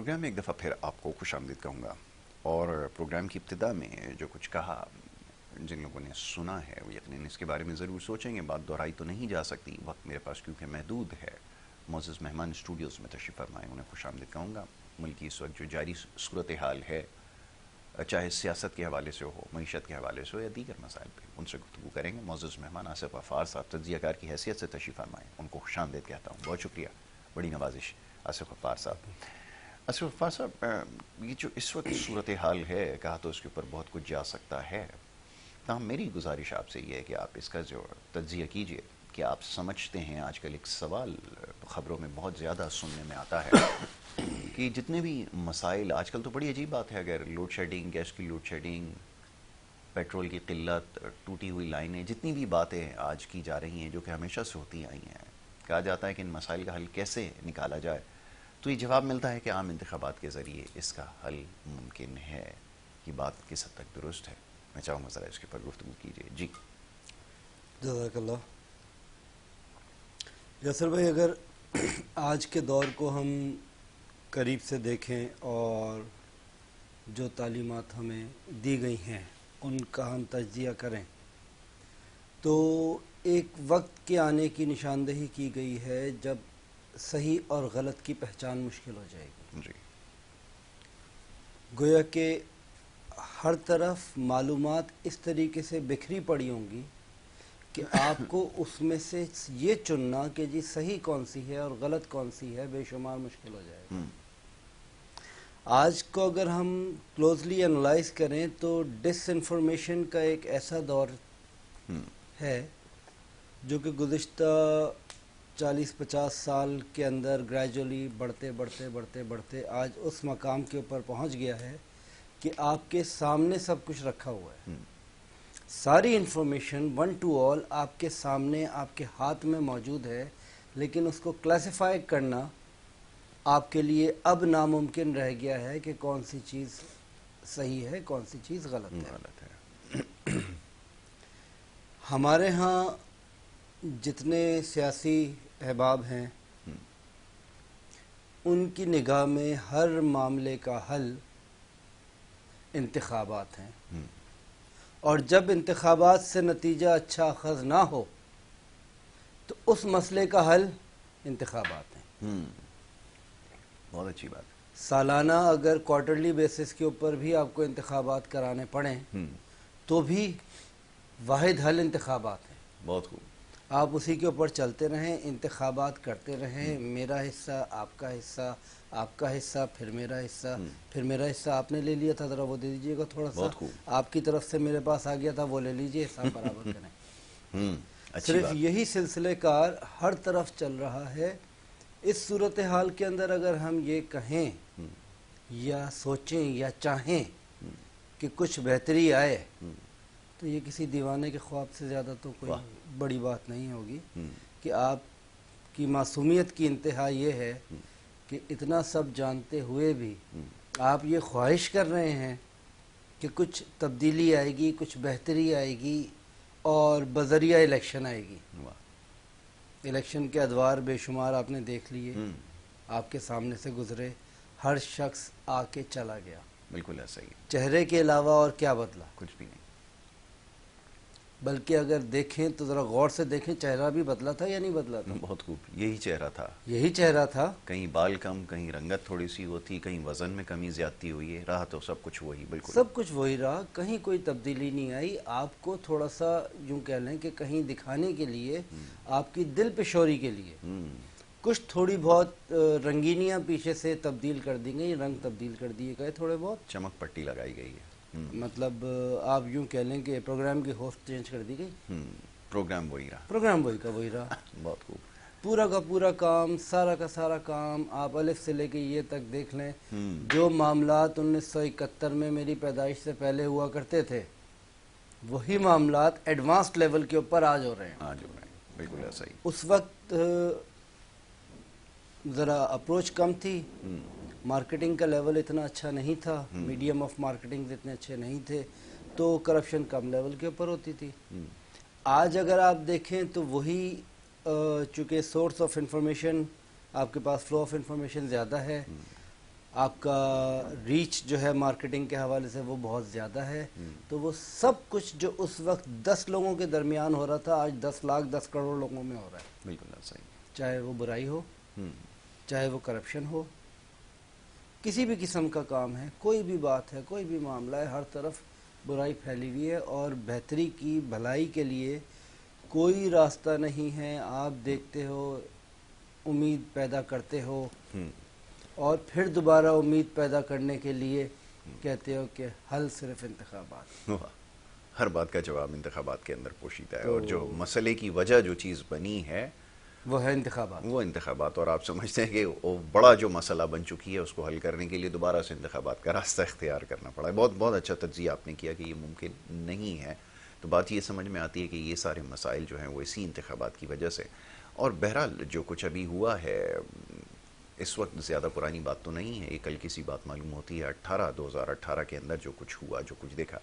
Programme میں ایک دفعہ پھر آپ کو خوش آمدید کہوں گا، اور پروگرام کی ابتدا میں جو کچھ کہا جن لوگوں نے سنا ہے وہ یقیناً اس کے بارے میں ضرور سوچیں گے. بات دہرائی تو نہیں جا سکتی، وقت میرے پاس کیونکہ محدود ہے. معزز مہمان اسٹوڈیوز میں تشریف فرمائے، انہیں خوش آمدید کہوں گا. ملک کی اس وقت جو جاری صورتحال ہے، چاہے سیاست کے حوالے سے ہو، معیشت کے حوالے سے ہو یا دیگر مسائل پہ، ان سے گفتگو کریں گے. معزز مہمان آصف غفار صاحب تجزیہ کار کی حیثیت سے تشریف فرمائے، ان کو خوش آمدید کہتا ہوں. بہت شکریہ، بڑی نوازش آصف غفار صاحب. آصف غفار صاحب، یہ جو اس وقت صورتحال ہے، کہا تو اس کے اوپر بہت کچھ جا سکتا ہے، تاہم میری گزارش آپ سے یہ ہے کہ آپ اس کا جو تجزیہ کیجئے کہ آپ سمجھتے ہیں. آج کل ایک سوال خبروں میں بہت زیادہ سننے میں آتا ہے کہ جتنے بھی مسائل آج کل، تو بڑی عجیب بات ہے، اگر لوڈ شیڈنگ، گیس کی لوڈ شیڈنگ، پیٹرول کی قلت، ٹوٹی ہوئی لائنیں، جتنی بھی باتیں آج کی جا رہی ہیں جو کہ ہمیشہ سے ہوتی آئی ہیں، کہا جاتا ہے کہ ان مسائل کا حل کیسے نکالا جائے، تو یہ جواب ملتا ہے کہ عام انتخابات کے ذریعے اس کا حل ممکن ہے. یہ بات کس حد تک درست ہے؟ میں چاہوں گا ذرا اس کے اوپر گفتگو کیجیے. جی جزاک اللہ. یاسر بھائی، اگر آج کے دور کو ہم قریب سے دیکھیں اور جو تعلیمات ہمیں دی گئی ہیں ان کا ہم تجزیہ کریں تو ایک وقت کے آنے کی نشاندہی کی گئی ہے جب صحیح اور غلط کی پہچان مشکل ہو جائے گی. جی گویا کہ ہر طرف معلومات اس طریقے سے بکھری پڑی ہوں گی کہ آپ کو اس میں سے یہ چننا کہ جی صحیح کون سی ہے اور غلط کون سی ہے بے شمار مشکل ہو جائے گا. آج کو اگر ہم کلوزلی انالائز کریں تو ڈس انفارمیشن کا ایک ایسا دور ہے جو کہ گزشتہ 40-50 سال کے اندر گریجولی بڑھتے آج اس مقام کے اوپر پہنچ گیا ہے کہ آپ کے سامنے سب کچھ رکھا ہوا ہے. ساری انفارمیشن ون ٹو آل آپ کے سامنے، آپ کے ہاتھ میں موجود ہے، لیکن اس کو کلاسیفائی کرنا آپ کے لیے اب ناممکن رہ گیا ہے کہ کون سی چیز صحیح ہے، کون سی چیز غلط ہے. ہمارے ہاں جتنے سیاسی احباب ہیں ان کی نگاہ میں ہر معاملے کا حل انتخابات ہیں، اور جب انتخابات سے نتیجہ اچھا اخذ نہ ہو تو اس مسئلے کا حل انتخابات ہیں. بہت اچھی بات. سالانہ اگر کوارٹرلی بیسس کے اوپر بھی آپ کو انتخابات کرانے پڑیں تو بھی واحد حل انتخابات ہیں. بہت خوب. آپ اسی کے اوپر چلتے رہیں، انتخابات کرتے رہیں، میرا حصہ، آپ کا حصہ، آپ کا حصہ، پھر میرا حصہ، پھر میرا حصہ آپ نے لے لیا تھا ذرا وہ دے دیجیے گا تھوڑا سا، آپ کی طرف سے میرے پاس آ گیا تھا وہ لے لیجیے، حساب برابر کریں. صرف یہی سلسلے کار ہر طرف چل رہا ہے. اس صورتحال کے اندر اگر ہم یہ کہیں یا سوچیں یا چاہیں کہ کچھ بہتری آئے تو یہ کسی دیوانے کے خواب سے زیادہ تو کوئی بڑی بات نہیں ہوگی کہ آپ کی معصومیت کی انتہا یہ ہے کہ اتنا سب جانتے ہوئے بھی آپ یہ خواہش کر رہے ہیں کہ کچھ تبدیلی آئے گی، کچھ بہتری آئے گی اور بذریعہ الیکشن آئے گی. الیکشن کے ادوار بے شمار آپ نے دیکھ لیے، آپ کے سامنے سے گزرے، ہر شخص آ کے چلا گیا. بالکل ایسا ہی. چہرے کے علاوہ اور کیا بدلا؟ کچھ بھی نہیں. بلکہ اگر دیکھیں تو ذرا غور سے دیکھیں، چہرہ بھی بدلا تھا یا نہیں بدلا تھا؟ بہت خوب. یہی چہرہ تھا. یہی چہرہ تھا. کہیں بال کم، کہیں رنگت تھوڑی سی ہوتی، کہیں وزن میں کمی زیادتی ہوئی ہے، رہا تو سب کچھ وہی. بالکل سب کچھ وہی رہا، کہیں کوئی تبدیلی نہیں آئی. آپ کو تھوڑا سا یوں کہہ لیں کہ کہیں دکھانے کے لیے، آپ کی دل پشوری کے لیے کچھ تھوڑی بہت رنگینیاں پیچھے سے تبدیل کر دی گئی، رنگ تبدیل کر دیے گئے تھوڑے بہت، چمک پٹی لگائی گئی ہے. مطلب آپ یوں کہہ لیں کہ پروگرام کی ہوسٹ چینج کر دی گئی. پروگرام وہی رہا. پروگرام وہی کا وہی رہا. بہت خوب. پورا کا پورا کام، سارا کا سارا کام آپ الف سے لے کے یہ تک دیکھ لیں، جو معاملات 1971 میں میری پیدائش سے پہلے ہوا کرتے تھے وہی معاملات ایڈوانسڈ لیول کے اوپر آج ہو رہے ہیں. آج ہو رہے ہیں. بالکل ایسا ہی. اس وقت ذرا اپروچ کم تھی، مارکیٹنگ کا لیول اتنا اچھا نہیں تھا، میڈیم آف مارکیٹنگ اتنے اچھے نہیں تھے، تو کرپشن کم لیول کے اوپر ہوتی تھی. آج اگر آپ دیکھیں تو وہی چونکہ سورس آف انفارمیشن آپ کے پاس، فلو آف انفارمیشن زیادہ ہے، آپ کا ریچ جو ہے مارکیٹنگ کے حوالے سے وہ بہت زیادہ ہے. تو وہ سب کچھ جو اس وقت 10 لوگوں کے درمیان ہو رہا تھا آج 10 لاکھ 10 کروڑ لوگوں میں ہو رہا ہے. بالکل صحیح. چاہے وہ برائی ہو, چاہے وہ کرپشن ہو, کسی بھی قسم کا کام ہے, کوئی بھی بات ہے, کوئی بھی معاملہ ہے, ہر طرف برائی پھیلی ہوئی ہے اور بہتری کی بھلائی کے لیے کوئی راستہ نہیں ہے. آپ دیکھتے ہو, امید پیدا کرتے ہو اور پھر دوبارہ امید پیدا کرنے کے لیے کہتے ہو کہ حل صرف انتخابات. ہر بات کا جواب انتخابات کے اندر پوشیدہ ہے, اور جو مسئلے کی وجہ جو چیز بنی ہے وہ ہے انتخابات. وہ انتخابات, اور آپ سمجھتے ہیں کہ وہ بڑا جو مسئلہ بن چکی ہے اس کو حل کرنے کے لیے دوبارہ سے انتخابات کا راستہ اختیار کرنا پڑا ہے. بہت بہت اچھا تجزیہ آپ نے کیا کہ یہ ممکن نہیں ہے. تو بات یہ سمجھ میں آتی ہے کہ یہ سارے مسائل جو ہیں وہ اسی انتخابات کی وجہ سے. اور بہرحال جو کچھ ابھی ہوا ہے اس وقت زیادہ پرانی بات تو نہیں ہے, یہ کل کسی بات معلوم ہوتی ہے. 2018 کے اندر جو کچھ ہوا, جو کچھ دیکھا,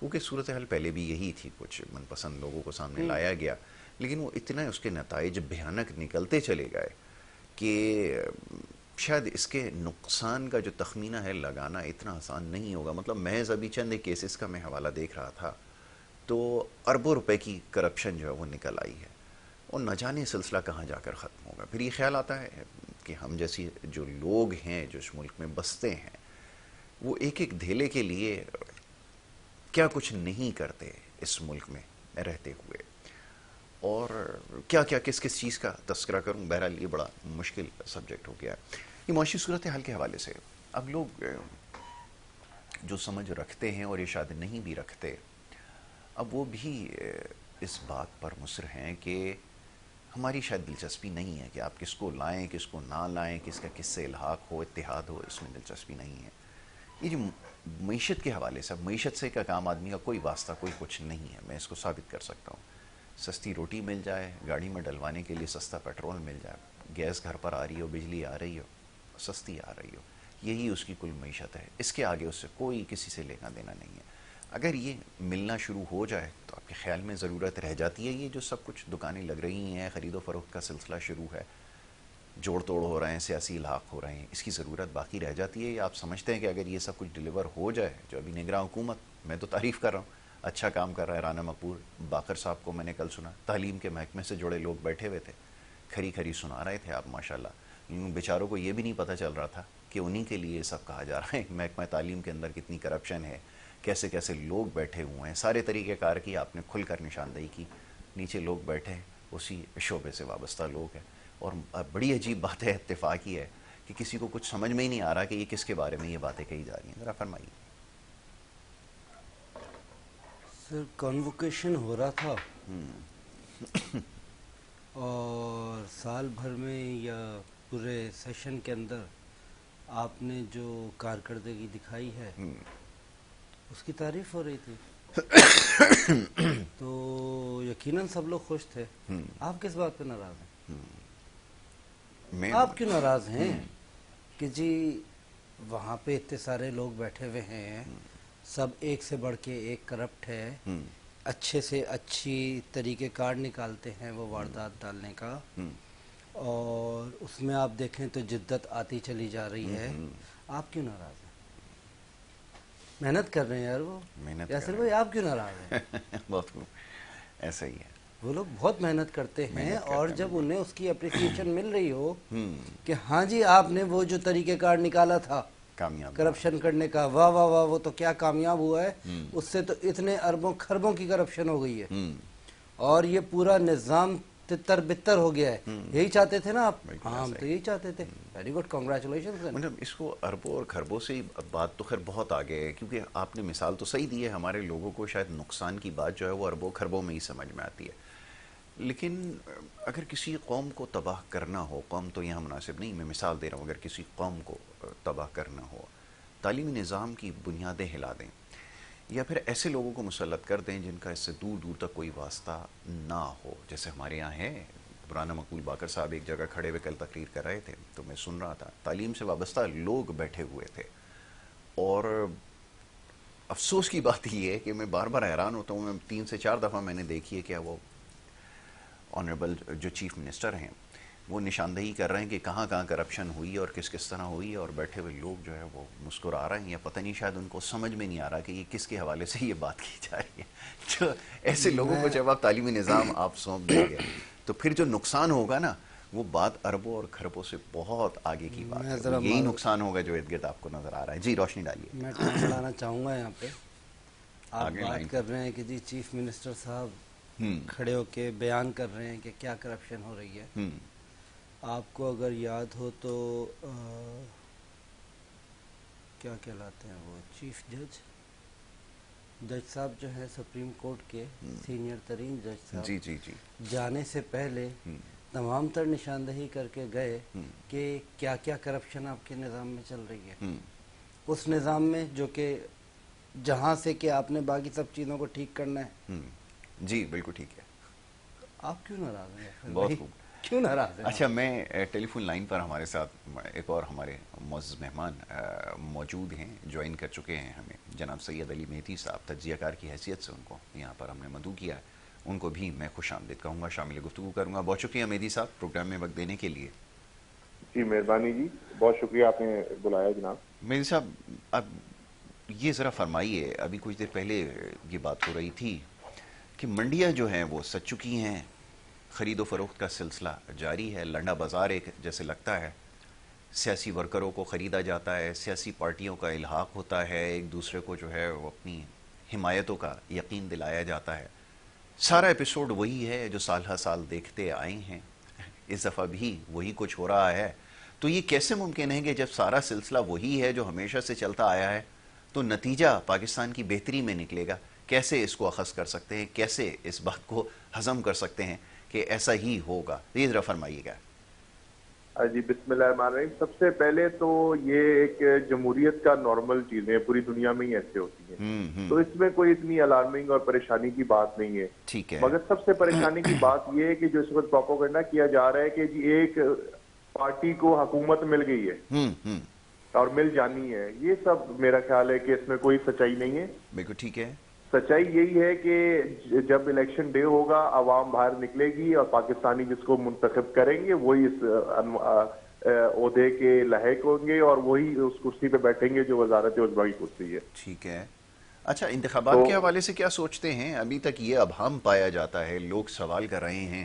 کیونکہ صورتحال پہلے بھی یہی تھی, کچھ من پسند لوگوں کو سامنے لایا گیا, لیکن وہ اتنا اس کے نتائج بھیانک نکلتے چلے گئے کہ شاید اس کے نقصان کا جو تخمینہ ہے لگانا اتنا آسان نہیں ہوگا. مطلب محض ابھی چند ایک کیسز کا میں حوالہ دیکھ رہا تھا تو اربوں روپے کی کرپشن جو ہے وہ نکل آئی ہے, اور نہ جانے سلسلہ کہاں جا کر ختم ہوگا. پھر یہ خیال آتا ہے کہ ہم جیسی جو لوگ ہیں جو اس ملک میں بستے ہیں وہ ایک ایک دھیلے کے لیے کیا کچھ نہیں کرتے اس ملک میں رہتے ہوئے, اور کیا کیا کس کس چیز کا تذکرہ کروں. بہرحال یہ بڑا مشکل سبجیکٹ ہو گیا ہے. یہ معاشی صورتحال کے حوالے سے اب لوگ جو سمجھ رکھتے ہیں اور یہ شاید نہیں بھی رکھتے, اب وہ بھی اس بات پر مصر ہیں کہ ہماری شاید دلچسپی نہیں ہے کہ آپ کس کو لائیں کس کو نہ لائیں, کس کا کس سے الحاق ہو, اتحاد ہو, اس میں دلچسپی نہیں ہے. یہ جو معیشت کے حوالے سے, معیشت سے کا کام آدمی کا کوئی واسطہ کوئی کچھ نہیں ہے, میں اس کو ثابت کر سکتا ہوں. سستی روٹی مل جائے, گاڑی میں ڈلوانے کے لیے سستا پیٹرول مل جائے, گیس گھر پر آ رہی ہو, بجلی آ رہی ہو, سستی آ رہی ہو, یہی اس کی کل معیشت ہے. اس کے آگے اس سے کوئی کسی سے لینا دینا نہیں ہے. اگر یہ ملنا شروع ہو جائے تو آپ کے خیال میں ضرورت رہ جاتی ہے یہ جو سب کچھ دکانیں لگ رہی ہیں, خرید و فروخت کا سلسلہ شروع ہے, جوڑ توڑ ہو رہے ہیں, سیاسی الحاق ہو رہے ہیں, اس کی ضرورت باقی رہ جاتی ہے؟ یا آپ سمجھتے ہیں کہ اگر یہ سب کچھ ڈیلیور ہو جائے, جو ابھی نگراں حکومت, میں تو تعریف کر رہا ہوں, اچھا کام کر رہا ہے, رانا مقبول باقر صاحب کو میں نے کل سنا, تعلیم کے محکمے سے جڑے لوگ بیٹھے ہوئے تھے, کھری کھری سنا رہے تھے آپ ماشاءاللہ. بیچاروں کو یہ بھی نہیں پتہ چل رہا تھا کہ انہی کے لیے سب کہا جا رہا ہے. محکمہ تعلیم کے اندر کتنی کرپشن ہے, کیسے کیسے لوگ بیٹھے ہوئے ہیں, سارے طریقہ کار کی آپ نے کھل کر نشاندہی کی. نیچے لوگ بیٹھے اسی شعبے سے وابستہ لوگ ہیں, اور بڑی عجیب بات ہے, اتفاقی ہے کہ کسی کو کچھ سمجھ میں ہی نہیں آ رہا کہ یہ کس کے بارے میں یہ باتیں کہی جا رہی ہیں. ذرا فرمائیے. سر کنووکیشن ہو رہا تھا اور سال بھر میں یا پورے سیشن کے اندر آپ نے جو کارکردگی دکھائی ہے اس کی تعریف ہو رہی تھی, تو یقیناً سب لوگ خوش تھے. آپ کس بات پہ ناراض ہیں؟ آپ کیوں ناراض ہیں کہ جی وہاں پہ اتنے سارے لوگ بیٹھے ہوئے ہیں, سب ایک سے بڑھ کے ایک کرپٹ ہے, اچھے سے اچھی طریقہ کار نکالتے ہیں وہ واردات ڈالنے کا, اور اس میں آپ دیکھیں تو جدت آتی چلی جا رہی ہے. آپ کیوں ناراض ہیں؟ محنت کر رہے ہیں یار وہ, یاسر بھائی آپ کیوں ناراض ہیں؟ بہت ایسا ہی ہے, وہ لوگ بہت محنت کرتے ہیں, اور جب انہیں اس کی اپریسیشن مل رہی ہو کہ ہاں جی آپ نے وہ جو طریقہ کار نکالا تھا کرپشن کرنے کا, واہ واہ واہ وہ تو کیا کامیاب ہوا ہے, اس سے تو اتنے اربوں خربوں کی کرپشن ہو گئی ہے, اور یہ پورا نظام تتر بتر ہو گیا ہے. یہی چاہتے تھے نا آپ؟ ہاں ہم تو یہی چاہتے تھے. Very good, congratulation. مطلب اس کو اربوں اور خربوں سے بات تو خیر بہت آگے ہے, کیونکہ آپ نے مثال تو صحیح دی ہے. ہمارے لوگوں کو شاید نقصان کی بات جو ہے وہ اربوں خربوں میں ہی سمجھ میں آتی ہے, لیکن اگر کسی قوم کو تباہ کرنا ہو, قوم تو یہاں مناسب نہیں, میں مثال دے رہا ہوں, اگر کسی قوم کو تباہ کرنا ہو, تعلیمی نظام کی بنیادیں ہلا دیں, یا پھر ایسے لوگوں کو مسلط کر دیں جن کا اس سے دور دور تک کوئی واسطہ نہ ہو, جیسے ہمارے یہاں ہے. رانا مقبول باقر صاحب ایک جگہ کھڑے ہوئے کل تقریر کر رہے تھے تو میں سن رہا تھا, تعلیم سے وابستہ لوگ بیٹھے ہوئے تھے, اور افسوس کی بات یہ ہے کہ میں بار بار حیران ہوتا ہوں, میں 3 سے 4 دفعہ میں نے دیکھی ہے کہ وہ آنریبل جو چیف منسٹر ہیں وہ نشاندہی کر رہے ہیں کہ کہاں کہاں کرپشن ہوئی اور کس کس طرح ہوئی، اور بیٹھے ہوئے لوگ جو ہے وہ مسکرا رہے ہیں، یا پتہ نہیں شاید ان کو سمجھ میں نہیں آ رہا کہ یہ کس کے حوالے سے یہ بات کی جا رہی ہے. تو ایسے لوگوں کو میں جب آپ تعلیمی نظام آپ سونپ دیں گے تو پھر جو نقصان ہوگا نا وہ بات اربوں اور خربوں سے بہت آگے کی بات میں ہے. وہ ذرا یہی نقصان ہوگا جو ارد گرد آپ کو نظر آ رہا ہے. جی روشنی ڈالیے. میں ٹائم بڑھانا چاہوں گا یہاں پہ. آپ آگے لائن بات کر رہے ہیں کہ جی چیف منسٹر صاحب ہوں کھڑے ہو کے بیان کر رہے ہیں کہ کیا کرپشن ہو رہی ہے. ہوں آپ کو اگر یاد ہو تو کیا کہلاتے ہیں وہ چیف جج صاحب جو ہیں سپریم کورٹ کے سینئر ترین جج جی صاحب جی جی جانے سے پہلے ہوں تمام تر نشاندہی کر کے گئے ہوں کہ کیا کیا کرپشن آپ کے نظام میں چل رہی ہے. ہوں اس نظام میں جو کہ جہاں سے کہ آپ نے باقی سب چیزوں کو ٹھیک کرنا ہے. ہوں جی بالکل ٹھیک ہے. آپ کیوں ناراض ہیں پھر بہت بھائی؟ خوب. کیوں ناراض ہیں؟ اچھا میں ٹیلی فون لائن پر ہمارے ساتھ ایک اور ہمارے معزز مہمان موجود ہیں، جوائن کر چکے ہیں ہمیں، جناب سید علی مہدی صاحب. تجزیہ کار کی حیثیت سے ان کو یہاں پر ہم نے مدعو کیا ہے، ان کو بھی میں خوش آمدید کہوں گا، شامل گفتگو کروں گا. بہت شکریہ مہدی صاحب پروگرام میں وقت دینے کے لیے. جی مہربانی جی، بہت شکریہ آپ نے بلایا جناب. مہدی صاحب اب یہ ذرا فرمائیے، ابھی کچھ دیر پہلے یہ بات ہو رہی تھی کہ منڈیاں جو ہیں وہ سج چکی ہیں، خرید و فروخت کا سلسلہ جاری ہے، لنڈا بازار ایک جیسے لگتا ہے، سیاسی ورکروں کو خریدا جاتا ہے، سیاسی پارٹیوں کا الحاق ہوتا ہے، ایک دوسرے کو جو ہے وہ اپنی حمایتوں کا یقین دلایا جاتا ہے. سارا ایپیسوڈ وہی ہے جو سال ہر سال دیکھتے آئے ہیں، اس دفعہ بھی وہی کچھ ہو رہا ہے. تو یہ کیسے ممکن ہے کہ جب سارا سلسلہ وہی ہے جو ہمیشہ سے چلتا آیا ہے تو نتیجہ پاکستان کی بہتری میں نکلے گا؟ کیسے اس کو اخذ کر سکتے ہیں، کیسے اس بات کو ہضم کر سکتے ہیں کہ ایسا ہی ہوگا؟ یہ ذرا فرمائیے گا. جی بسم اللہ الرحمن الرحیم. سب سے پہلے تو یہ ایک جمہوریت کا نارمل چیز ہے، پوری دنیا میں ہی ایسے ہوتی ہیں، تو اس میں کوئی اتنی الارمنگ اور پریشانی کی بات نہیں ہے. ٹھیک ہے. مگر سب سے پریشانی کی بات یہ ہے کہ جو اس وقت پروپیگنڈا کیا جا رہا ہے کہ جی ایک پارٹی کو حکومت مل گئی ہے اور مل جانی ہے، یہ سب میرا خیال ہے کہ اس میں کوئی سچائی نہیں ہے. بالکل ٹھیک ہے. سچائی یہی ہے کہ جب الیکشن ڈے ہوگا عوام باہر نکلے گی اور پاکستانی جس کو منتخب کریں گے وہی اس عہدے کے لاحق ہوں گے اور وہی اس کرسی پہ بیٹھیں گے جو وزارت عظمیٰ کی کرسی ہے. ٹھیک ہے. اچھا انتخابات کے حوالے سے کیا سوچتے ہیں؟ ابھی تک یہ ابہام پایا جاتا ہے، لوگ سوال کر رہے ہیں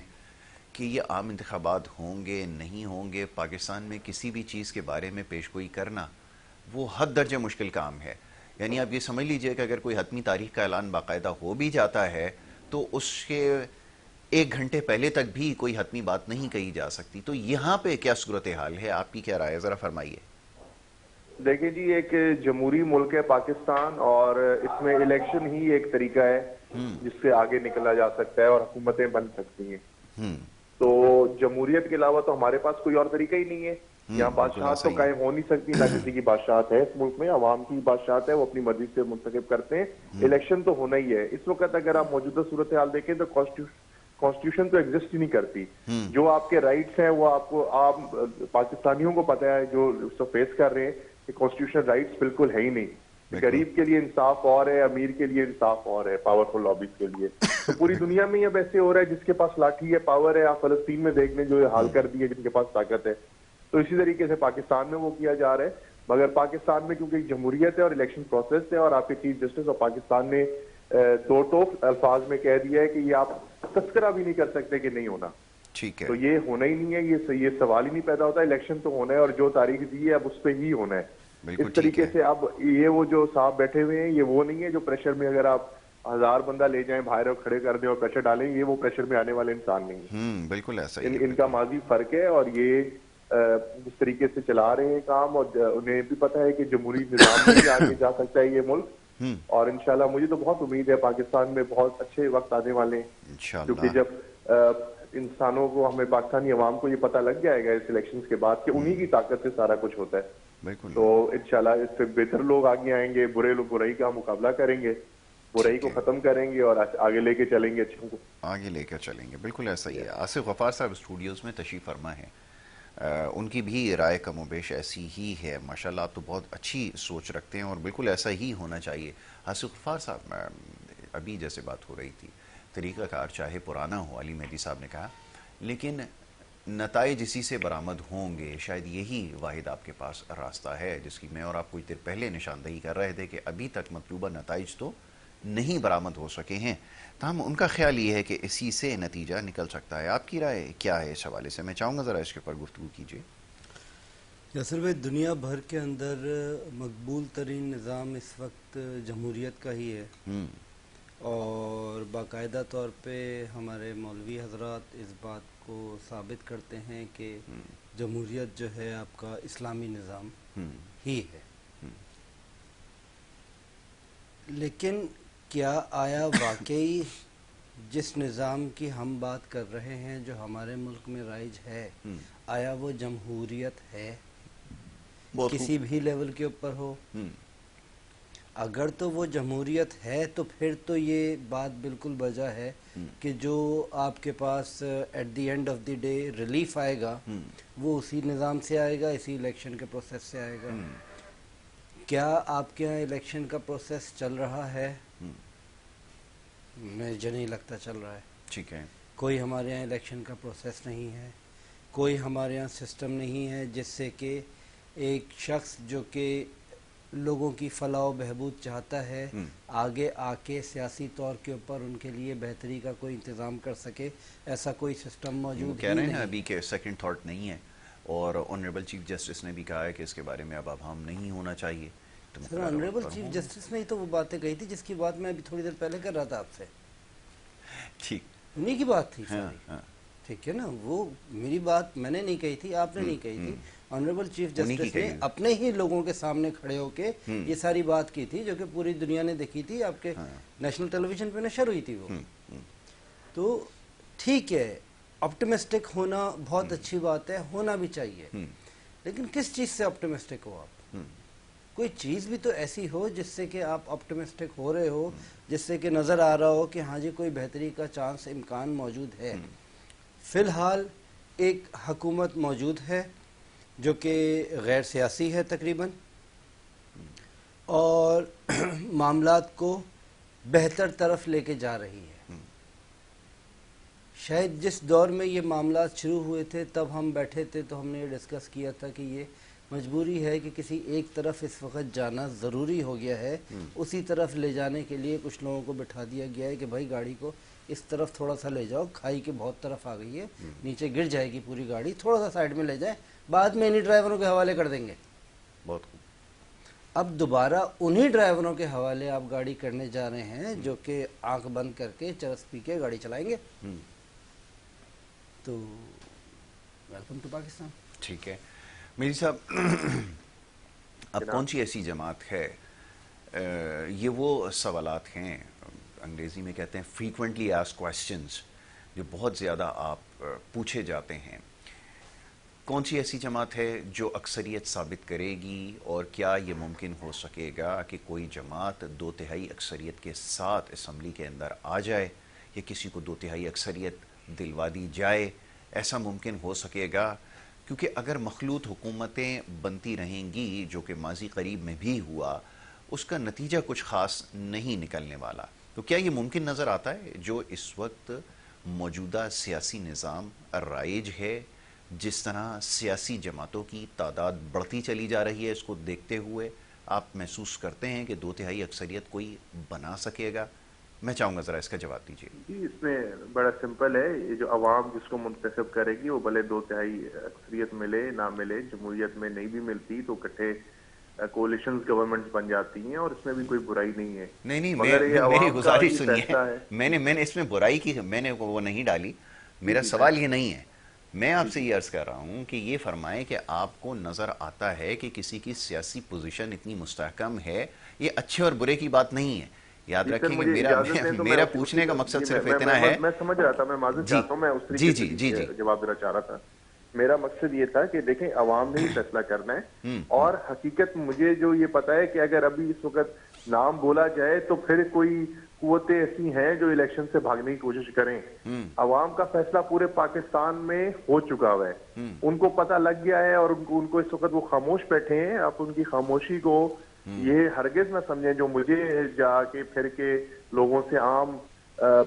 کہ یہ عام انتخابات ہوں گے نہیں ہوں گے. پاکستان میں کسی بھی چیز کے بارے میں پیشگوئی کرنا وہ حد درجہ مشکل کام ہے. یعنی آپ یہ سمجھ لیجئے کہ اگر کوئی حتمی تاریخ کا اعلان باقاعدہ ہو بھی جاتا ہے تو اس کے 1 گھنٹے پہلے تک بھی کوئی حتمی بات نہیں کہی جا سکتی. تو یہاں پہ کیا صورتحال ہے؟ آپ کی کیا رائے ہے؟ ذرا فرمائیے. دیکھیں جی، ایک جمہوری ملک ہے پاکستان اور اس میں الیکشن ہی ایک طریقہ ہے جس سے آگے نکلا جا سکتا ہے اور حکومتیں بن سکتی ہیں. تو جمہوریت کے علاوہ تو ہمارے پاس کوئی اور طریقہ ہی نہیں ہے. یہاں بادشاہت تو قائم ہو نہیں سکتی، نہ کسی کی بادشاہت ہے اس ملک میں، عوام کی بادشاہت ہے، وہ اپنی مرضی سے منتخب کرتے ہیں. الیکشن تو ہونا ہی ہے. اس وقت اگر آپ موجودہ صورتحال دیکھیں تو کانسٹیٹیوشن تو ایگزسٹ ہی نہیں کرتی. جو آپ کے رائٹس ہیں وہ آپ کو پاکستانیوں کو پتہ ہے جو اس کو فیس کر رہے ہیں کہ کانسٹیٹیوشن رائٹس بالکل ہے ہی نہیں. غریب کے لیے انصاف اور ہے، امیر کے لیے انصاف اور ہے، پاورفل لابیز کے لیے. تو پوری دنیا میں اب ایسے ہو رہا ہے جس کے پاس لاٹھی ہے، پاور ہے. آپ فلسطین میں دیکھ لیں جو حال کر دی ہے جن کے پاس طاقت ہے. تو اسی طریقے سے پاکستان میں وہ کیا جا رہا ہے. مگر پاکستان میں کیونکہ جمہوریت ہے اور الیکشن پروسیس ہے اور آپ کے چیف جسٹس اور پاکستان نے دو ٹوک الفاظ میں کہہ دیا ہے کہ یہ آپ تذکرہ بھی نہیں کر سکتے کہ نہیں ہونا. ٹھیک ہے. تو یہ ہونا ہی نہیں ہے، یہ سوال ہی نہیں پیدا ہوتا. الیکشن تو ہونا ہے اور جو تاریخ دی ہے اب اس پہ ہی ہونا ہے. اس طریقے سے اب یہ وہ جو صاحب بیٹھے ہوئے ہیں یہ وہ نہیں ہے جو پریشر میں اگر آپ 1000 بندہ لے جائیں باہر اور کھڑے کر دیں اور پریشر ڈالیں، یہ وہ پریشر میں آنے والے انسان نہیں ہیں. بالکل ایسا ہی ہے. ان کا ماضی فرق ہے اور یہ جس طریقے سے چلا رہے ہیں کام اور انہیں بھی پتہ ہے کہ جمہوری نظام میں بھی آگے جا سکتا ہے یہ ملک. اور انشاءاللہ مجھے تو بہت امید ہے پاکستان میں بہت اچھے وقت آنے والے ہیں کیونکہ جب انسانوں کو، ہمیں پاکستانی عوام کو یہ پتہ لگ جائے گا اس الیکشنز کے بعد کہ انہی کی طاقت سے سارا کچھ ہوتا ہے. تو انشاءاللہ اس سے بہتر لوگ آگے آئیں گے، برے لوگ برائی کا مقابلہ کریں گے، برائی کو ختم کریں گے اور آگے لے کے چلیں گے، اچھوں کو آگے لے کر چلیں گے. بالکل ایسا ہی ہے. آصف غفار صاحب اسٹوڈیوز میں تشریف فرما ہیں، ان کی بھی رائے کم و بیش ایسی ہی ہے. ماشاءاللہ آپ تو بہت اچھی سوچ رکھتے ہیں اور بالکل ایسا ہی ہونا چاہیے. آصف غفار صاحب ابھی جیسے بات ہو رہی تھی، طریقہ کار چاہے پرانا ہو، علی مہدی صاحب نے کہا، لیکن نتائج اسی سے برآمد ہوں گے، شاید یہی واحد آپ کے پاس راستہ ہے جس کی میں اور آپ کچھ دیر پہلے نشاندہی کر رہے تھے کہ ابھی تک مطلوبہ نتائج تو نہیں برآمد ہو سکے ہیں، تاہم ان کا خیال یہ ہے کہ اسی سے نتیجہ نکل سکتا ہے۔ آپ کی رائے کیا ہے اس حوالے سے؟ میں چاہوں گا ذرا اس کے اوپر گفتگو کیجیے۔ یاسر بھائی، دنیا بھر کے اندر مقبول ترین نظام اس وقت جمہوریت کا ہی ہے، اور باقاعدہ طور پہ ہمارے مولوی حضرات اس بات کو ثابت کرتے ہیں کہ جمہوریت جو ہے آپ کا اسلامی نظام ہی ہے۔ لیکن کیا آیا واقعی جس نظام کی ہم بات کر رہے ہیں جو ہمارے ملک میں رائج ہے، آیا وہ جمہوریت ہے کسی بھی لیول کے اوپر ہو؟ اگر تو وہ جمہوریت ہے تو پھر تو یہ بات بالکل بجا ہے کہ جو آپ کے پاس at the end of the day relief آئے گا وہ اسی نظام سے آئے گا، اسی الیکشن کے پروسیس سے آئے گا۔ کیا آپ کے یہاں الیکشن کا پروسیس چل رہا ہے؟ مجھے نہیں لگتا چل رہا ہے۔ ٹھیک ہے، کوئی ہمارے یہاں الیکشن کا پروسیس نہیں ہے، کوئی ہمارے یہاں سسٹم نہیں ہے جس سے کہ ایک شخص جو کہ لوگوں کی فلاح و بہبود چاہتا ہے آگے آ کے سیاسی طور کے اوپر ان کے لیے بہتری کا کوئی انتظام کر سکے، ایسا کوئی سسٹم موجود کہہ رہے ہیں ابھی کہ سیکنڈ تھاٹ نہیں ہے، اور آنریبل چیف جسٹس نے بھی کہا ہے کہ اس کے بارے میں اب ہم نہیں ہونا چاہیے۔ سر، آنریبل چیف جسٹس نے ہی تو وہ باتیں کہی تھی جس کی بات میں ابھی تھوڑی دیر پہلے کر رہا تھا آپ سے۔ ٹھیک، انہی کی بات تھی ساری، ٹھیک ہے نا؟ وہ میری بات میں نے نہیں کہی تھی، آپ نے نہیں کہی تھی، آنریبل چیف جسٹس نے اپنے ہی لوگوں کے سامنے کھڑے ہو کے یہ ساری بات کی تھی جو کہ پوری دنیا نے دیکھی تھی، آپ کے نیشنل ٹیلی ویژن پہ نشر ہوئی تھی وہ۔ تو ٹھیک ہے، آپٹیمسٹک ہونا بہت اچھی بات ہے، ہونا بھی چاہیے، لیکن کس چیز سے آپٹیمسٹک ہو آپ؟ کوئی چیز بھی تو ایسی ہو جس سے کہ آپ آپٹیمسٹک ہو رہے ہو، جس سے کہ نظر آ رہا ہو کہ ہاں جی کوئی بہتری کا چانس، امکان موجود ہے۔ فی الحال ایک حکومت موجود ہے جو کہ غیر سیاسی ہے تقریباً، اور معاملات کو بہتر طرف لے کے جا رہی ہے۔ شاید جس دور میں یہ معاملات شروع ہوئے تھے تب ہم بیٹھے تھے تو ہم نے یہ ڈسکس کیا تھا کہ یہ مجبوری ہے کہ کسی ایک طرف اس وقت جانا ضروری ہو گیا ہے، اسی طرف لے جانے کے لیے کچھ لوگوں کو بٹھا دیا گیا ہے کہ بھائی گاڑی کو اس طرف تھوڑا سا لے جاؤ، کھائی کے بہت طرف آ گئی ہے، نیچے گر جائے گی پوری گاڑی، تھوڑا سا سائیڈ میں لے جائیں، بعد میں انہی ڈرائیوروں کے حوالے کر دیں گے۔ بہت خوب۔ اب دوبارہ انہی ڈرائیوروں کے حوالے آپ گاڑی کرنے جا رہے ہیں جو کہ آنکھ بند کر کے چرس پی کے گاڑی چلائیں گے۔ تو ویلکم ٹو پاکستان۔ ٹھیک ہے میری صاحب، اب کون سی ایسی جماعت ہے، یہ وہ سوالات ہیں انگریزی میں کہتے ہیں فریکوینٹلی آسکڈ کوسچنز، جو بہت زیادہ آپ پوچھے جاتے ہیں۔ کون سی ایسی جماعت ہے جو اکثریت ثابت کرے گی، اور کیا یہ ممکن ہو سکے گا کہ کوئی جماعت 2/3 اکثریت کے ساتھ اسمبلی کے اندر آ جائے، یا کسی کو 2/3 اکثریت دلوا دی جائے؟ ایسا ممکن ہو سکے گا؟ کیونکہ اگر مخلوط حکومتیں بنتی رہیں گی، جو کہ ماضی قریب میں بھی ہوا، اس کا نتیجہ کچھ خاص نہیں نکلنے والا۔ تو کیا یہ ممکن نظر آتا ہے جو اس وقت موجودہ سیاسی نظام رائج ہے، جس طرح سیاسی جماعتوں کی تعداد بڑھتی چلی جا رہی ہے، اس کو دیکھتے ہوئے آپ محسوس کرتے ہیں کہ 2/3 اکثریت کوئی بنا سکے گا؟ میں چاہوں گا ذرا اس کا جواب دیجیے۔ جی، اس میں بڑا سمپل ہے، یہ جو عوام جس کو منتخب کرے گی وہ بھلے 2/3 اکثریت ملے نہ ملے، جمہوریت میں نہیں بھی ملتی تو اکٹھے کولیشنز گورنمنٹس بن جاتی ہیں، اور اس میں بھی کوئی برائی نہیں ہے۔ نہیں، مگر یہ میری عوام کا گزارش ہی سنیے، فیصلہ ہے۔ میں نے اس میں برائی کی میں نے وہ نہیں ڈالی، میرا سوال یہ نہیں ہے۔ میں آپ سے یہ عرض کر رہا ہوں کہ یہ فرمائیں کہ آپ کو نظر آتا ہے کہ کسی کی سیاسی پوزیشن اتنی مستحکم ہے، یہ اچھے اور برے کی بات نہیں ہے۔ یاد رکھیں کہ میرا پوچھنے کا مقصد صرف اتنا ہے۔ میں سمجھ رہا تھا، میں معذرت چاہتا ہوں، میں اس طریقے سے جواب دینا چاہ رہا تھا۔ میرا مقصد یہ تھا کہ دیکھیں عوام نے ہی فیصلہ کرنا ہے، اور حقیقت مجھے جو یہ پتا ہے کہ اگر ابھی اس وقت نام بولا جائے تو پھر کوئی قوتیں ایسی ہیں جو الیکشن سے بھاگنے کی کوشش کریں۔ عوام کا فیصلہ پورے پاکستان میں ہو چکا ہوا ہے، ان کو پتہ لگ گیا ہے، اور ان کو اس وقت وہ خاموش بیٹھے ہیں۔ آپ ان کی خاموشی کو یہ ہرگز نہ سمجھیں جو مجھے جا کے پھر کے لوگوں سے عام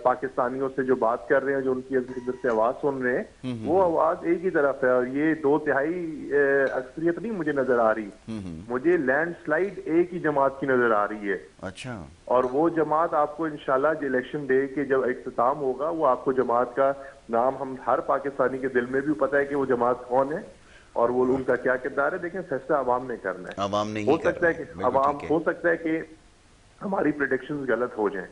پاکستانیوں سے جو بات کر رہے ہیں, جو ان کی ادھر سے آواز سن رہے ہیں, وہ آواز ایک ہی طرف ہے, اور یہ 2/3 اکثریت نہیں مجھے نظر آ رہی, مجھے لینڈ سلائیڈ ایک ہی جماعت کی نظر آ رہی ہے. اچھا. اور وہ جماعت آپ کو انشاءاللہ جو الیکشن ڈے کے جب اختتام ہوگا, وہ آپ کو جماعت کا نام ہم ہر پاکستانی کے دل میں بھی پتہ ہے کہ وہ جماعت کون ہے اور وہ ان کا کیا کردار ہے. دیکھیں فیصلہ عوام نے کرنا ہے. عوام نے ہو سکتا ہے کہ عوام, ہو سکتا ہے کہ ہماری پریڈکشنز غلط ہو جائیں,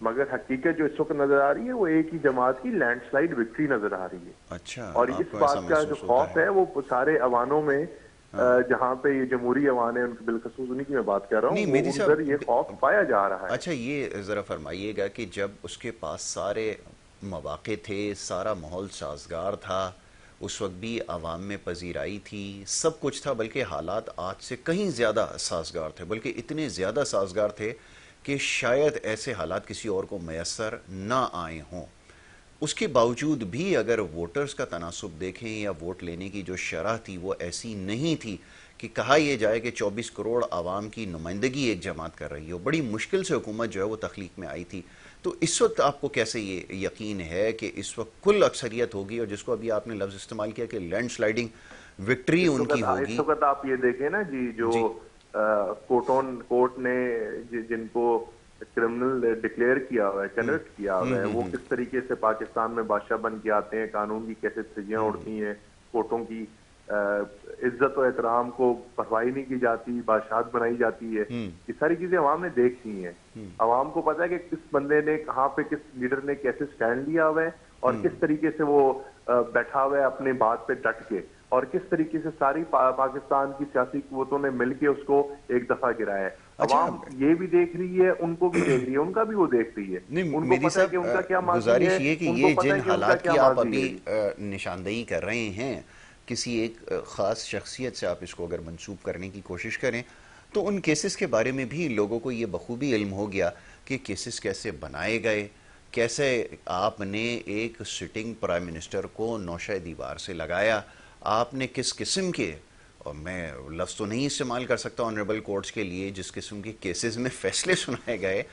مگر حقیقت جو اس وقت نظر آ رہی ہے وہ ایک ہی جماعت کی لینڈ سلائیڈ وکٹری نظر آ رہی ہے. اچھا. اور اس بات کا جو خوف ہے وہ سارے عوانوں میں, جہاں پہ یہ جمہوری عوان ہیں, ان کے بالخصوص انہیں کی میں بات کر رہا ہوں, ادھر یہ خوف پایا جا رہا ہے. اچھا یہ ذرا فرمائیے گا کہ جب اس کے پاس سارے مواقع تھے, سارا ماحول سازگار تھا, اس وقت بھی عوام میں پذیرائی تھی, سب کچھ تھا, بلکہ حالات آج سے کہیں زیادہ سازگار تھے, بلکہ اتنے زیادہ سازگار تھے کہ شاید ایسے حالات کسی اور کو میسر نہ آئے ہوں. اس کے باوجود بھی اگر ووٹرز کا تناسب دیکھیں یا ووٹ لینے کی جو شرح تھی وہ ایسی نہیں تھی کہ کہا یہ جائے کہ 24 کروڑ عوام کی نمائندگی ایک جماعت کر رہی ہو. بڑی مشکل سے حکومت جو ہے وہ تخلیق میں آئی تھی. تو اس وقت آپ کو کیسے یہ یقین ہے کہ اس وقت کل اکثریت ہوگی, اور جس کو ابھی آپ نے لفظ استعمال کیا کہ لینڈ سلائیڈنگ وکٹری ان کی ہوگی؟ اس وقت آپ یہ دیکھیں نا جی, جو کورٹ نے جن کو کرمنل ڈکلیئر کیا ہوا ہے, کنوکٹ کیا ہوا ہے, وہ کس طریقے سے پاکستان میں بادشاہ بن کے آتے ہیں, قانون کی کیسے دھجیاں اڑتی ہیں, کورٹوں کی عزت و احترام کو پرواہی نہیں کی جاتی, بادشاہت بنائی جاتی ہے. یہ ساری چیزیں عوام نے دیکھی ہیں. عوام کو پتا ہے کہ کس بندے نے کہاں پہ, کس لیڈر نے کیسے سٹینڈ لیا ہوا ہے, اور کس طریقے سے وہ بیٹھا ہوا ہے اپنے بات پہ ڈٹ کے, اور کس طریقے سے ساری پاکستان کی سیاسی قوتوں نے مل کے اس کو ایک دفعہ گرایا ہے. عوام یہ بھی دیکھ رہی ہے, ان کو بھی دیکھ رہی ہے, ان کا بھی وہ دیکھ رہی ہے. ان کو پتا ہے کہ ان کا کیا ماضی ہے, گزارش یہ کہ یہ جن حالات کی آپ ابھی ہے. نشاندہی کر رہے ہیں, کسی ایک خاص شخصیت سے آپ اس کو اگر منسوب کرنے کی کوشش کریں تو ان کیسز کے بارے میں بھی لوگوں کو یہ بخوبی علم ہو گیا کہ کیسز کیسے بنائے گئے, کیسے آپ نے ایک سٹنگ پرائم منسٹر کو نوشہ دیوار سے لگایا, آپ نے کس قسم کے, اور میں لفظ تو نہیں استعمال کر سکتا آنریبل کورٹس کے لیے, جس قسم کے کیسز میں فیصلے سنائے گئے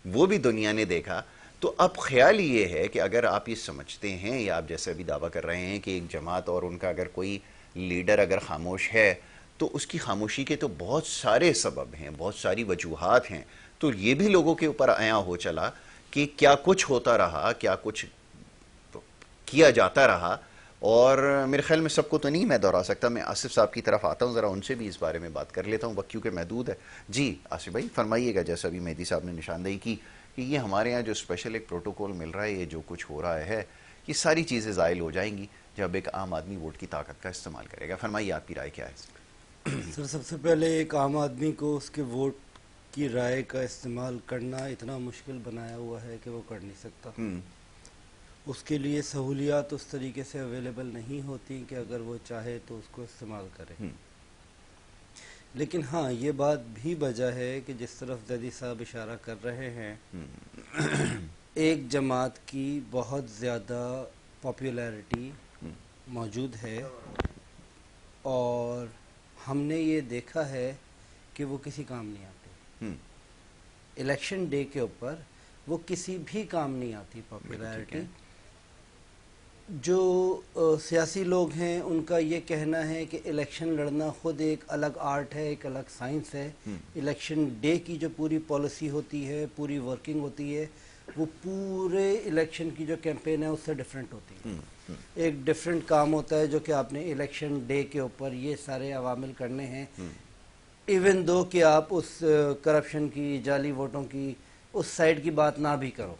وہ بھی دنیا نے دیکھا. تو اب خیال یہ ہے کہ اگر آپ یہ سمجھتے ہیں, یا آپ جیسے ابھی دعویٰ کر رہے ہیں کہ ایک جماعت اور ان کا اگر کوئی لیڈر اگر خاموش ہے تو اس کی خاموشی کے تو بہت سارے سبب ہیں, بہت ساری وجوہات ہیں, تو یہ بھی لوگوں کے اوپر عیاں ہو چلا کہ کیا کچھ ہوتا رہا, کیا کچھ کیا جاتا رہا. اور میرے خیال میں سب کو تو نہیں میں دہرا سکتا, میں آصف صاحب کی طرف آتا ہوں, ذرا ان سے بھی اس بارے میں بات کر لیتا ہوں, وقت کیونکہ محدود ہے. جی آصف بھائی فرمائیے گا, جیسا ابھی مہدی صاحب نے نشاندہی کی کہ یہ ہمارے ہاں جو اسپیشل ایک پروٹوکول مل رہا ہے, یہ جو کچھ ہو رہا ہے, یہ ساری چیزیں زائل ہو جائیں گی جب ایک عام آدمی ووٹ کی طاقت کا استعمال کرے گا. فرمائیے آپ کی رائے کیا ہے؟ سر سب سے پہلے ایک عام آدمی کو اس کے ووٹ کی رائے کا استعمال کرنا اتنا مشکل بنایا ہوا ہے کہ وہ کر نہیں سکتا. اس کے لیے سہولیات اس طریقے سے اویلیبل نہیں ہوتی کہ اگر وہ چاہے تو اس کو استعمال کرے. لیکن ہاں یہ بات بھی وجہ ہے کہ جس طرف زیدی صاحب اشارہ کر رہے ہیں, ایک جماعت کی بہت زیادہ پاپولیرٹی موجود ہے, اور ہم نے یہ دیکھا ہے کہ وہ کسی کام نہیں آتی. الیکشن ڈے کے اوپر وہ کسی بھی کام نہیں آتی پاپولیرٹی. جو سیاسی لوگ ہیں ان کا یہ کہنا ہے کہ الیکشن لڑنا خود ایک الگ آرٹ ہے, ایک الگ سائنس ہے. الیکشن ڈے کی جو پوری پالیسی ہوتی ہے, پوری ورکنگ ہوتی ہے, وہ پورے الیکشن کی جو کیمپین ہے اس سے ڈیفرنٹ ہوتی ہے. ایک ڈیفرنٹ کام ہوتا ہے جو کہ آپ نے الیکشن ڈے کے اوپر یہ سارے عوامل کرنے ہیں, ایون دو کہ آپ اس کرپشن کی, جعلی ووٹوں کی, اس سائڈ کی بات نہ بھی کرو,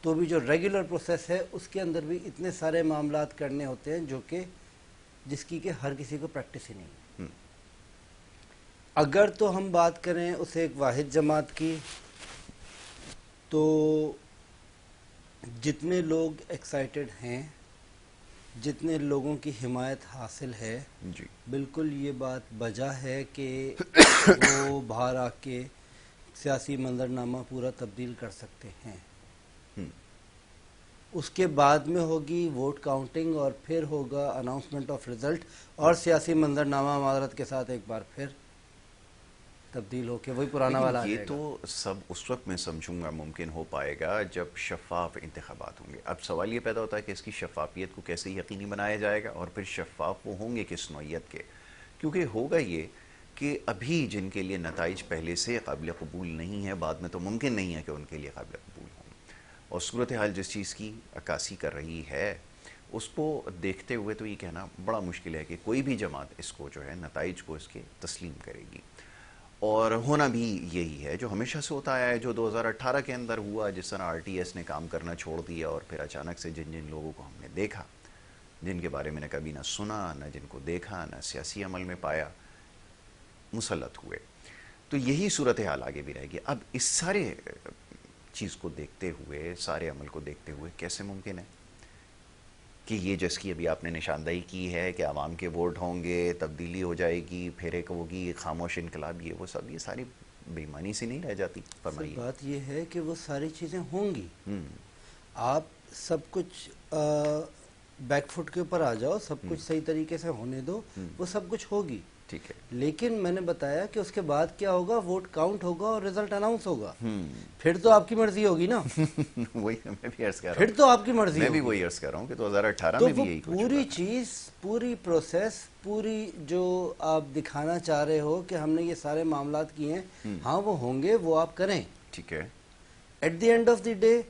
تو بھی جو ریگولر پروسیس ہے اس کے اندر بھی اتنے سارے معاملات کرنے ہوتے ہیں جو کہ جس کی کہ ہر کسی کو پریکٹس ہی نہیں ہے. اگر تو ہم بات کریں اسے ایک واحد جماعت کی, تو جتنے لوگ ایکسائٹڈ ہیں, جتنے لوگوں کی حمایت حاصل ہے, بالکل یہ بات بجا ہے کہ وہ باہر آ کے سیاسی منظرنامہ پورا تبدیل کر سکتے ہیں. اس کے بعد میں ہوگی ووٹ کاؤنٹنگ, اور پھر ہوگا اناؤنسمنٹ آف ریزلٹ, اور سیاسی منظرنامہ معذرت کے ساتھ ایک بار پھر تبدیل ہو کے وہی پرانا والا آ یہ جائے گا۔ تو سب اس وقت میں سمجھوں گا ممکن ہو پائے گا جب شفاف انتخابات ہوں گے۔ اب سوال یہ پیدا ہوتا ہے کہ اس کی شفافیت کو کیسے یقینی بنایا جائے گا، اور پھر شفاف وہ ہوں گے کس نوعیت کے، کیونکہ ہوگا یہ کہ ابھی جن کے لیے نتائج پہلے سے قابل قبول نہیں ہے، بعد میں تو ممکن نہیں ہے کہ ان کے لیے قابل قبول ہوں، اور صورتحال جس چیز کی عکاسی کر رہی ہے اس کو دیکھتے ہوئے تو یہ کہنا بڑا مشکل ہے کہ کوئی بھی جماعت اس کو جو ہے نتائج کو اس کے تسلیم کرے گی۔ اور ہونا بھی یہی ہے جو ہمیشہ سے ہوتا ہے، جو 2018 کے اندر ہوا، جس طرح آر ٹی ایس نے کام کرنا چھوڑ دیا، اور پھر اچانک سے جن جن لوگوں کو ہم نے دیکھا، جن کے بارے میں نے کبھی نہ سنا، نہ جن کو دیکھا، نہ سیاسی عمل میں پایا، مسلط ہوئے۔ تو یہی صورتحال آگے بھی رہے گی۔ اب اس سارے چیز کو دیکھتے ہوئے، سارے عمل کو دیکھتے ہوئے کیسے ممکن ہے کہ یہ جس کی ابھی آپ نے نشاندہی کی ہے کہ عوام کے ووٹ ہوں گے، تبدیلی ہو جائے گی، پھر ایک ہوگی خاموش انقلاب، یہ وہ سب، یہ ساری بے ایمانی سے نہیں رہ جاتی؟ فرمائیے۔ بات یہ ہے کہ وہ ساری چیزیں ہوں گی، آپ سب کچھ بیک فٹ کے اوپر آ جاؤ، سب کچھ صحیح طریقے سے ہونے دو، وہ سب کچھ ہوگی، ٹھیک ہے۔ لیکن میں نے بتایا کہ اس کے بعد کیا ہوگا، ووٹ کاؤنٹ ہوگا اور رزلٹ اناؤنس ہوگا، پھر تو آپ کی مرضی ہوگی نا۔ وہی میں بھی عرض کر رہا ہوں، پھر تو آپ کی مرضی میں ہوگی، بھی وہی عرض کر رہا ہوں کہ 2018 تو میں بھی وہ یہی کچھ پوری ہوا تھا۔ چیز، پوری پروسیس، پوری جو آپ دکھانا چاہ رہے ہو کہ ہم نے یہ سارے معاملات کیے ہیں، ہاں وہ ہوں گے، وہ آپ کریں۔ ٹھیک ہے۔ At the end of the day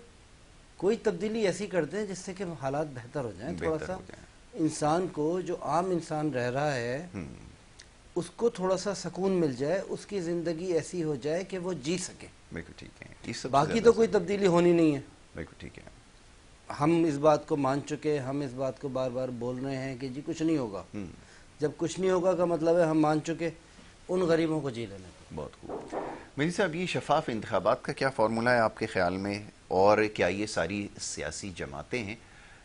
کوئی تبدیلی ایسی کر دیں جس سے کہ حالات بہتر ہو جائیں، تھوڑا بہتر سا ہو جائیں۔ انسان کو، جو عام انسان رہ رہا ہے، اس کو تھوڑا سا سکون مل جائے، اس کی زندگی ایسی ہو جائے کہ وہ جی سکے۔ بالکل ٹھیک ہے، یہ سب سے باقی زیادہ تو کوئی ضروری تبدیلی ہونی نہیں ہے۔ بالکل ٹھیک ہے۔ ہم اس بات کو مان چکے، ہم اس بات کو بار بار بول رہے ہیں کہ جی کچھ نہیں ہوگا۔ جب کچھ نہیں ہوگا کا مطلب ہے ہم مان چکے، ان غریبوں کو جی لینے۔ بہت خوب۔ مجید صاحب، یہ شفاف انتخابات کا کیا فارمولہ ہے آپ کے خیال میں، اور کیا یہ ساری سیاسی جماعتیں ہیں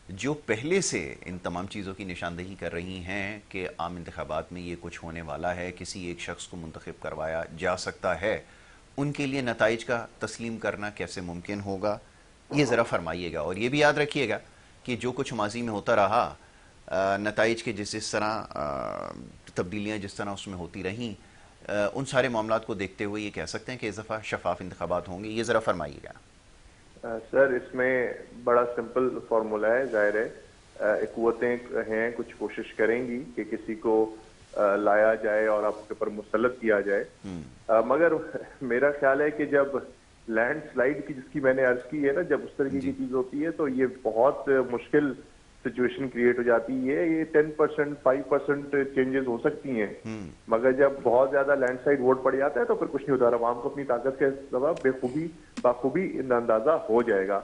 جو پہلے سے ان تمام چیزوں کی نشاندہی کر رہی ہیں کہ عام انتخابات میں یہ کچھ ہونے والا ہے، کسی ایک شخص کو منتخب کروایا جا سکتا ہے، ان کے لیے نتائج کا تسلیم کرنا کیسے ممکن ہوگا؟ یہ ذرا فرمائیے گا، اور یہ بھی یاد رکھیے گا کہ جو کچھ ماضی میں ہوتا رہا، نتائج کے جس طرح تبدیلیاں جس طرح اس میں ہوتی رہیں، ان سارے معاملات کو دیکھتے ہوئے یہ کہہ سکتے ہیں کہ اس دفعہ شفاف انتخابات ہوں گے؟ یہ ذرا فرمائیے گا۔ سر، اس میں بڑا سمپل فارمولا ہے، ظاہر ہے قوتیں ہیں کچھ کوشش کریں گی کہ کسی کو لایا جائے اور آپ کے اوپر مسلط کیا جائے، مگر میرا خیال ہے کہ جب لینڈ سلائیڈ کی، جس کی میں نے عرض کی ہے نا، جب اس طریقے کی چیز ہوتی ہے تو یہ بہت مشکل سچویشن کریٹ ہو جاتی ہے۔ یہ 10%، 5% چینجز ہو سکتی ہیں، مگر جب بہت زیادہ لینڈ سلائڈ ووٹ پڑ جاتا ہے تو پھر کچھ نہیں ہوتا، عوام کو اپنی طاقت کے سبب بخوبی اندازہ ہو جائے گا۔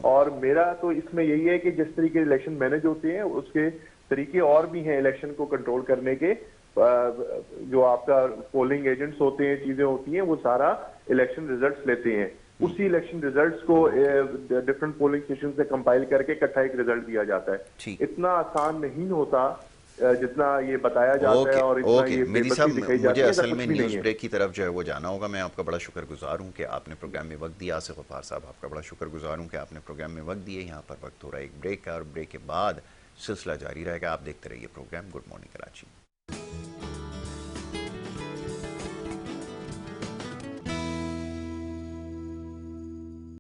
اور میرا تو اس میں یہی ہے کہ جس طریقے الیکشن مینج ہوتے ہیں اس کے طریقے اور بھی ہیں الیکشن کو کنٹرول کرنے کے، جو آپ کا پولنگ ایجنٹس ہوتے ہیں، چیزیں ہوتی ہیں، وہ سارا الیکشن ریزلٹس لیتے ہیں، اسی الیکشن ریزلٹس کو ڈفرنٹ پولنگ اسٹیشن سے کمپائل کر کے اکٹھا ایک ریزلٹ دیا جاتا ہے۔ اتنا آسان نہیں ہوتا جتنا یہ بتایا جاتا ہے اور اتنا یہ بے بسی دکھائی جاتی ہے۔ مجھے اصل میں نیوز بریک کی طرف جو ہے وہ جانا ہوگا۔ میں آپ کا بڑا شکر گزار ہوں کہ آپ نے پروگرام میں وقت دیا۔ آصف غفار صاحب، آپ کا بڑا شکر گزار ہوں کہ آپ نے پروگرام میں وقت دیا۔ یہاں پر وقت ہو رہا ہے ایک بریک کا، اور بریک کے بعد سلسلہ جاری رہے گا۔ آپ دیکھتے رہیے پروگرام گڈ مارننگ کراچی۔